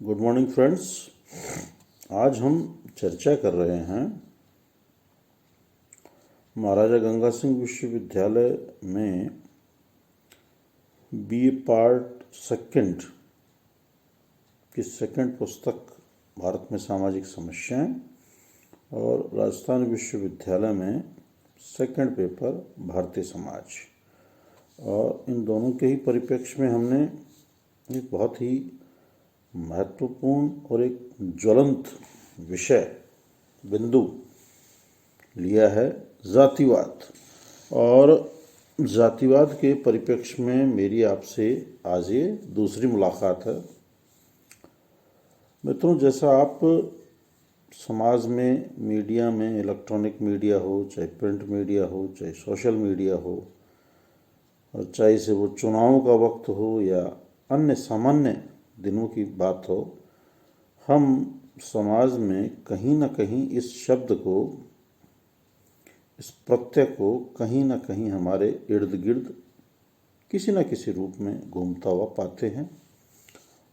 Good morning friends. आज हम चर्चा कर रहे हैं महाराजा गंगा सिंह विश्वविद्यालय में बीए पार्ट सेकंड की सेकंड पुस्तक भारत में सामाजिक समस्याएं और राजस्थान विश्वविद्यालय में सेकंड पेपर भारतीय समाज, और इन दोनों के ही परिप्रेक्ष्य में हमने एक बहुत ही महत्वपूर्ण और एक ज्वलंत विषय बिंदु लिया है, जातिवाद। और जातिवाद के परिप्रेक्ष्य में मेरी आपसे आज ये दूसरी मुलाकात है। मित्रों, जैसा आप समाज में, मीडिया में, इलेक्ट्रॉनिक मीडिया हो, चाहे प्रिंट मीडिया हो, चाहे सोशल मीडिया हो, और चाहे से वो चुनाव का वक्त हो या अन्य सामान्य दिनों की बात हो, हम समाज में कहीं ना कहीं इस शब्द को, इस प्रत्यय को कहीं ना कहीं हमारे इर्द गिर्द किसी न किसी रूप में घूमता हुआ पाते हैं।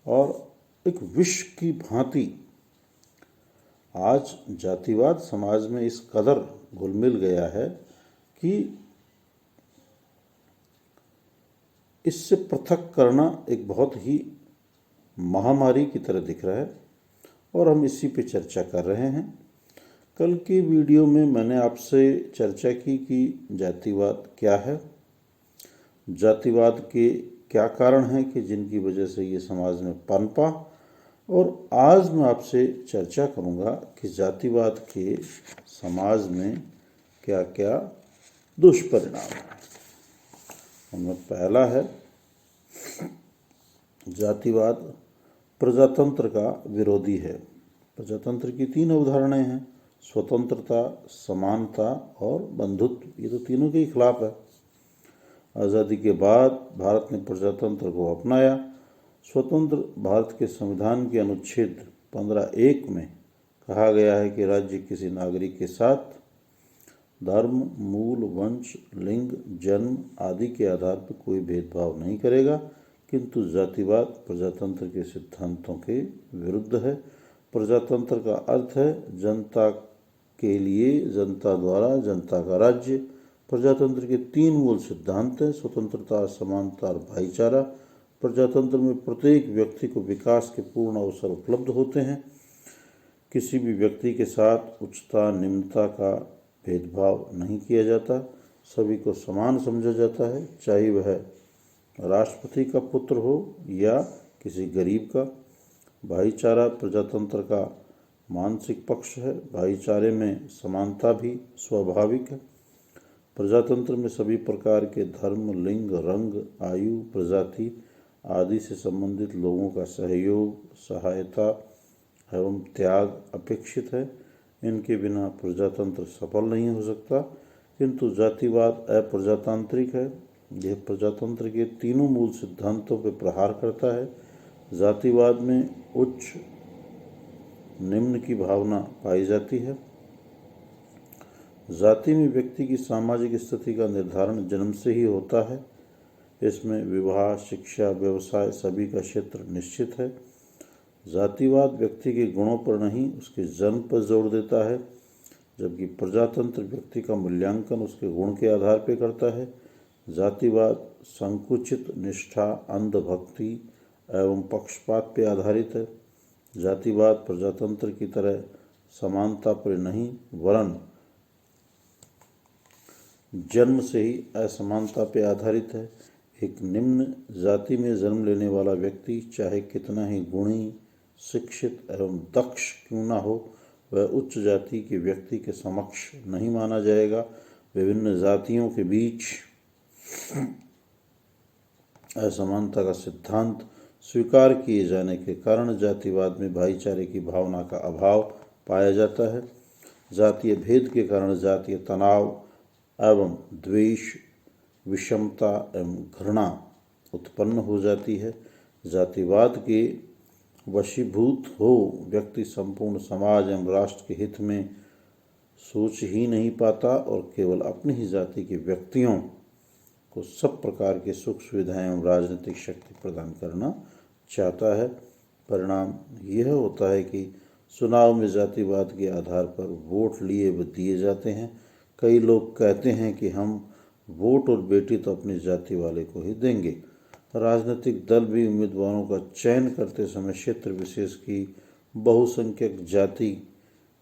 और एक विष की भांति आज जातिवाद समाज में इस कदर घुल मिल गया है कि इससे पृथक करना एक बहुत ही महामारी की तरह दिख रहा है, और हम इसी पे चर्चा कर रहे हैं। कल की वीडियो में मैंने आपसे चर्चा की कि जातिवाद क्या है, जातिवाद के क्या कारण हैं कि जिनकी वजह से ये समाज में पनपा, और आज मैं आपसे चर्चा करूंगा कि जातिवाद के समाज में क्या क्या दुष्परिणाम हैं। उनमें पहला है, जातिवाद प्रजातंत्र का विरोधी है। प्रजातंत्र की तीन अवधारणाएं हैं: स्वतंत्रता, समानता और बंधुत्व। ये तो तीनों के ही खिलाफ है। आज़ादी के बाद भारत ने प्रजातंत्र को अपनाया। स्वतंत्र भारत के संविधान के अनुच्छेद 15(1) में कहा गया है कि राज्य किसी नागरिक के साथ धर्म, मूल, वंश, लिंग, जन्म आदि के आधार पर कोई भेदभाव नहीं करेगा, किंतु जातिवाद प्रजातंत्र के सिद्धांतों के विरुद्ध है। प्रजातंत्र का अर्थ है जनता के लिए, जनता द्वारा, जनता का राज्य। प्रजातंत्र के तीन मूल सिद्धांत हैं: स्वतंत्रता, समानता और भाईचारा। प्रजातंत्र में प्रत्येक व्यक्ति को विकास के पूर्ण अवसर उपलब्ध होते हैं। किसी भी व्यक्ति के साथ उच्चता निम्नता का भेदभाव नहीं किया जाता, सभी को समान समझा जाता है, चाहे वह राष्ट्रपति का पुत्र हो या किसी गरीब का। भाईचारा प्रजातंत्र का मानसिक पक्ष है। भाईचारे में समानता भी स्वाभाविक है। प्रजातंत्र में सभी प्रकार के धर्म, लिंग, रंग, आयु, प्रजाति आदि से संबंधित लोगों का सहयोग, सहायता एवं त्याग अपेक्षित है। इनके बिना प्रजातंत्र सफल नहीं हो सकता। किंतु जातिवाद अप्रजातांत्रिक है। यह प्रजातंत्र के तीनों मूल सिद्धांतों पर प्रहार करता है। जातिवाद में उच्च निम्न की भावना पाई जाती है। जाति में व्यक्ति की सामाजिक स्थिति का निर्धारण जन्म से ही होता है। इसमें विवाह, शिक्षा, व्यवसाय सभी का क्षेत्र निश्चित है। जातिवाद व्यक्ति के गुणों पर नहीं, उसके जन्म पर जोर देता है, जबकि प्रजातंत्र व्यक्ति का मूल्यांकन उसके गुण के आधार पर करता है। जातिवाद संकुचित निष्ठा, अंधभक्ति एवं पक्षपात पर आधारित है। जातिवाद प्रजातंत्र की तरह समानता पर नहीं, वरन जन्म से ही असमानता पर आधारित है। एक निम्न जाति में जन्म लेने वाला व्यक्ति चाहे कितना ही गुणी, शिक्षित एवं दक्ष क्यों ना हो, वह उच्च जाति के व्यक्ति के समक्ष नहीं माना जाएगा। विभिन्न जातियों के बीच असमानता का सिद्धांत स्वीकार किए जाने के कारण जातिवाद में भाईचारे की भावना का अभाव पाया जाता है। जातीय भेद के कारण जातीय तनाव एवं द्वेष, विषमता एवं घृणा उत्पन्न हो जाती है। जातिवाद के वशीभूत हो व्यक्ति संपूर्ण समाज एवं राष्ट्र के हित में सोच ही नहीं पाता और केवल अपनी ही जाति के व्यक्तियों को सब प्रकार के सुख सुविधाएं एवं राजनीतिक शक्ति प्रदान करना चाहता है। परिणाम यह होता है कि चुनाव में जातिवाद के आधार पर वोट लिए व दिए जाते हैं। कई लोग कहते हैं कि हम वोट और बेटी तो अपनी जाति वाले को ही देंगे। राजनीतिक दल भी उम्मीदवारों का चयन करते समय क्षेत्र विशेष की बहुसंख्यक जाति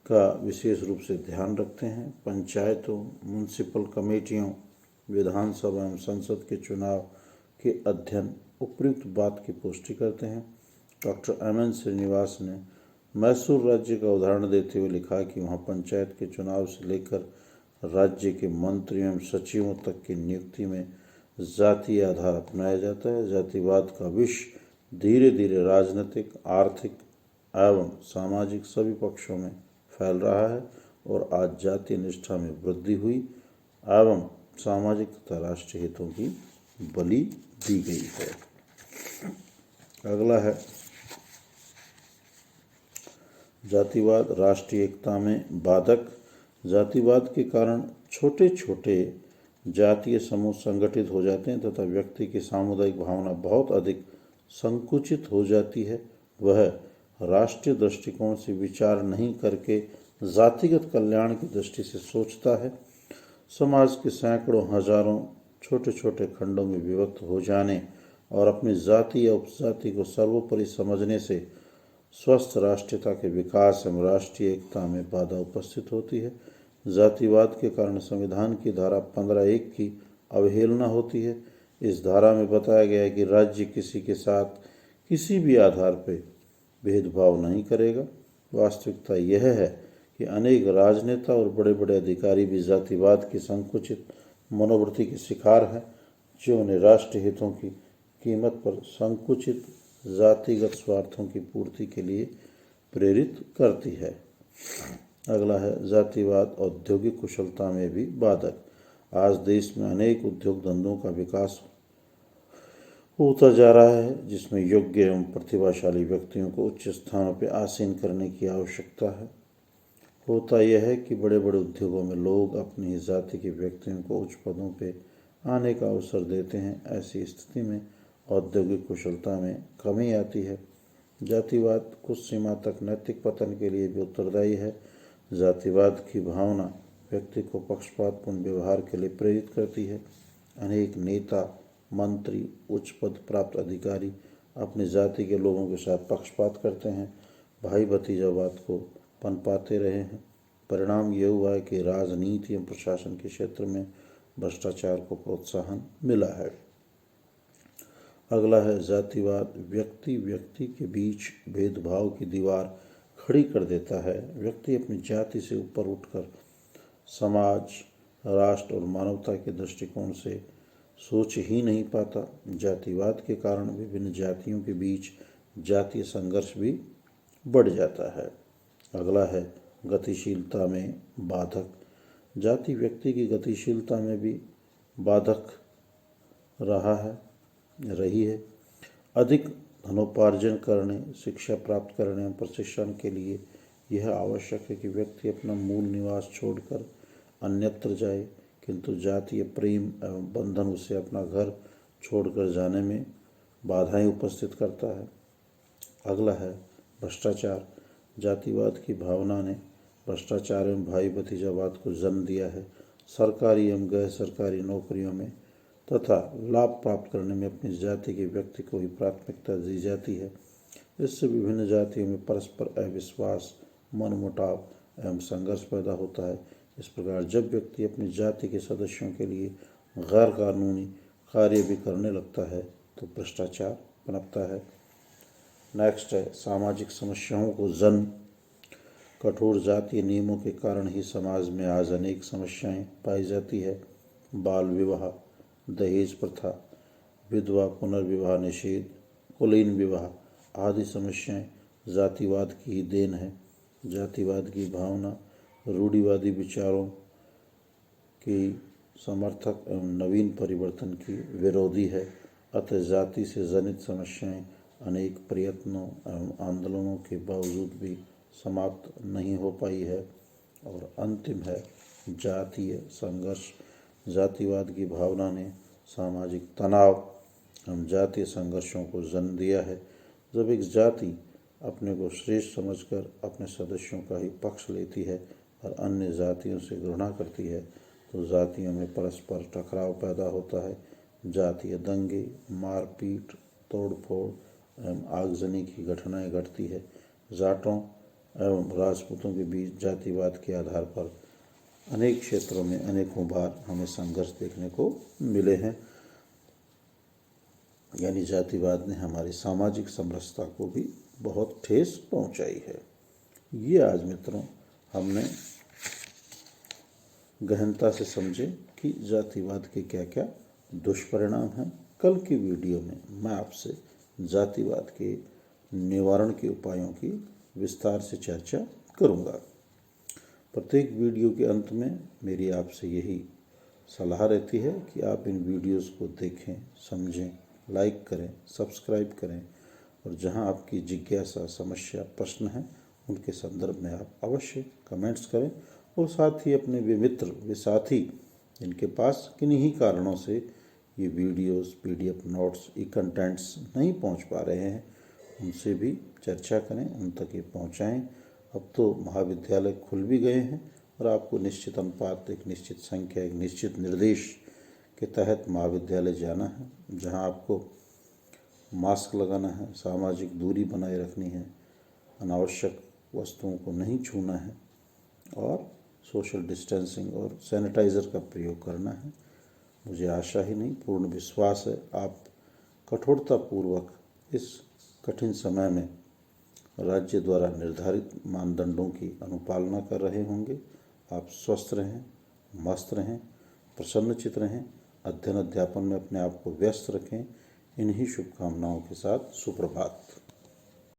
का विशेष रूप से ध्यान रखते हैं। पंचायतों, म्यूनिसिपल कमेटियों, विधानसभा एवं संसद के चुनाव के अध्ययन उपयुक्त बात की पुष्टि करते हैं। Doctor M.N.. श्रीनिवास ने मैसूर राज्य का उदाहरण देते हुए लिखा कि वहाँ पंचायत के चुनाव से लेकर राज्य के मंत्रियों एवं सचिवों तक की नियुक्ति में जातीय आधार अपनाया जाता है। जातिवाद का विष धीरे धीरे राजनीतिक, आर्थिक एवं सामाजिक सभी पक्षों में फैल रहा है और आज जातीय निष्ठा में वृद्धि हुई एवं सामाजिक तथा राष्ट्रीय हितों की बलि दी गई है। अगला है जातिवाद राष्ट्रीय एकता में बाधक। जातिवाद के कारण छोटे छोटे जातीय समूह संगठित हो जाते हैं तथा व्यक्ति की सामुदायिक भावना बहुत अधिक संकुचित हो जाती है। वह राष्ट्रीय दृष्टिकोण से विचार नहीं करके जातिगत कल्याण की दृष्टि से सोचता है। समाज के सैकड़ों हजारों छोटे छोटे खंडों में विभक्त हो जाने और अपनी जाति या उपजाति को सर्वोपरि समझने से स्वस्थ राष्ट्रीयता के विकास एवं राष्ट्रीय एकता में बाधा उपस्थित होती है। जातिवाद के कारण संविधान की धारा 15(1) की अवहेलना होती है। इस धारा में बताया गया है कि राज्य किसी के साथ किसी भी आधार पर भेदभाव नहीं करेगा। वास्तविकता यह है कि अनेक राजनेता और बड़े बड़े अधिकारी भी जातिवाद की संकुचित मनोवृत्ति के शिकार हैं, जो उन्हें राष्ट्रीय हितों की कीमत पर संकुचित जातिगत स्वार्थों की पूर्ति के लिए प्रेरित करती है। अगला है जातिवाद औद्योगिक कुशलता में भी बाधक। आज देश में अनेक उद्योग धंधों का विकास होता जा रहा है, जिसमें योग्य एवं प्रतिभाशाली व्यक्तियों को उच्च स्थानों पर आसीन करने की आवश्यकता है। होता यह है कि बड़े बड़े उद्योगों में लोग अपनी जाति के व्यक्तियों को उच्च पदों पर आने का अवसर देते हैं। ऐसी स्थिति में औद्योगिक कुशलता में कमी आती है। जातिवाद कुछ सीमा तक नैतिक पतन के लिए भी उत्तरदायी है। जातिवाद की भावना व्यक्ति को पक्षपातपूर्ण व्यवहार के लिए प्रेरित करती है। अनेक नेता, मंत्री, उच्च पद प्राप्त अधिकारी अपनी जाति के लोगों के साथ पक्षपात करते हैं, भाई भतीजावाद को पनपाते रहे हैं। परिणाम यह हुआ है कि राजनीति एवं प्रशासन के क्षेत्र में भ्रष्टाचार को प्रोत्साहन मिला है। अगला है जातिवाद व्यक्ति व्यक्ति के बीच भेदभाव की दीवार खड़ी कर देता है। व्यक्ति अपनी जाति से ऊपर उठकर समाज, राष्ट्र और मानवता के दृष्टिकोण से सोच ही नहीं पाता। जातिवाद के कारण विभिन्न जातियों के बीच जातीय संघर्ष भी बढ़ जाता है। अगला है गतिशीलता में बाधक। जाति व्यक्ति की गतिशीलता में भी बाधक रही है। अधिक धनोपार्जन करने, शिक्षा प्राप्त करने और प्रशिक्षण के लिए यह आवश्यक है कि व्यक्ति अपना मूल निवास छोड़कर अन्यत्र जाए, किंतु जातीय प्रेम एवं बंधन उसे अपना घर छोड़कर जाने में बाधाएं उपस्थित करता है। अगला है भ्रष्टाचार। जातिवाद की भावना ने भ्रष्टाचार एवं भाई भतीजावाद को जन्म दिया है। सरकारी एवं गैर सरकारी नौकरियों में तथा लाभ प्राप्त करने में अपनी जाति के व्यक्ति को ही प्राथमिकता दी जाती है। इससे विभिन्न जातियों में परस्पर अविश्वास, मनमुटाव एवं संघर्ष पैदा होता है। इस प्रकार जब व्यक्ति अपनी जाति के सदस्यों के लिए गैर कानूनी कार्य भी करने लगता है तो भ्रष्टाचार पनपता है। नेक्स्ट है सामाजिक समस्याओं को जन्म। कठोर जातीय नियमों के कारण ही समाज में आज अनेक समस्याएं पाई जाती है। बाल विवाह, दहेज प्रथा, विधवा पुनर्विवाह निषेध, कुलीन विवाह आदि समस्याएं जातिवाद की ही देन है। जातिवाद की भावना रूढ़िवादी विचारों की समर्थक एवं नवीन परिवर्तन की विरोधी है। अतः जाति से जनित समस्याएं अनेक प्रयत्नों एवं आंदोलनों के बावजूद भी समाप्त नहीं हो पाई है। और अंतिम है जातीय संघर्ष। जातिवाद की भावना ने सामाजिक तनाव एवं जातीय संघर्षों को जन्म दिया है। जब एक जाति अपने को श्रेष्ठ समझकर अपने सदस्यों का ही पक्ष लेती है और अन्य जातियों से घृणा करती है तो जातियों में परस्पर टकराव पैदा होता है। जातीय दंगे, मारपीट, तोड़फोड़ एवं आगजनी की घटनाएं घटती है। जाटों एवं राजपूतों के बीच जातिवाद के आधार पर अनेक क्षेत्रों में अनेकों बार हमें संघर्ष देखने को मिले हैं। यानी जातिवाद ने हमारी सामाजिक समरसता को भी बहुत ठेस पहुंचाई है। ये आज मित्रों हमने गहनता से समझे कि जातिवाद के क्या क्या दुष्परिणाम हैं। कल की वीडियो में मैं आपसे जातिवाद के निवारण के उपायों की विस्तार से चर्चा करूंगा। प्रत्येक वीडियो के अंत में मेरी आपसे यही सलाह रहती है कि आप इन वीडियोस को देखें, समझें, लाइक करें, सब्सक्राइब करें और जहां आपकी जिज्ञासा, समस्या, प्रश्न है उनके संदर्भ में आप अवश्य कमेंट्स करें और साथ ही अपने वे मित्र, वे साथी जिनके पास किन्हीं ही कारणों से ये वीडियोस, PDF नोट्स, ई कंटेंट्स नहीं पहुंच पा रहे हैं उनसे भी चर्चा करें, उन तक ये पहुंचाएं। अब तो महाविद्यालय खुल भी गए हैं और आपको निश्चित अनुपात, एक निश्चित संख्या, एक निश्चित निर्देश के तहत महाविद्यालय जाना है, जहां आपको मास्क लगाना है, सामाजिक दूरी बनाए रखनी है, अनावश्यक वस्तुओं को नहीं छूना है और सोशल डिस्टेंसिंग और सैनिटाइज़र का प्रयोग करना है। मुझे आशा ही नहीं, पूर्ण विश्वास है आप कठोरतापूर्वक इस कठिन समय में राज्य द्वारा निर्धारित मानदंडों की अनुपालना कर रहे होंगे। आप स्वस्थ रहें, मस्त रहें, प्रसन्नचित रहें, अध्ययन अध्यापन में अपने आप को व्यस्त रखें। इन्हीं शुभकामनाओं के साथ सुप्रभात।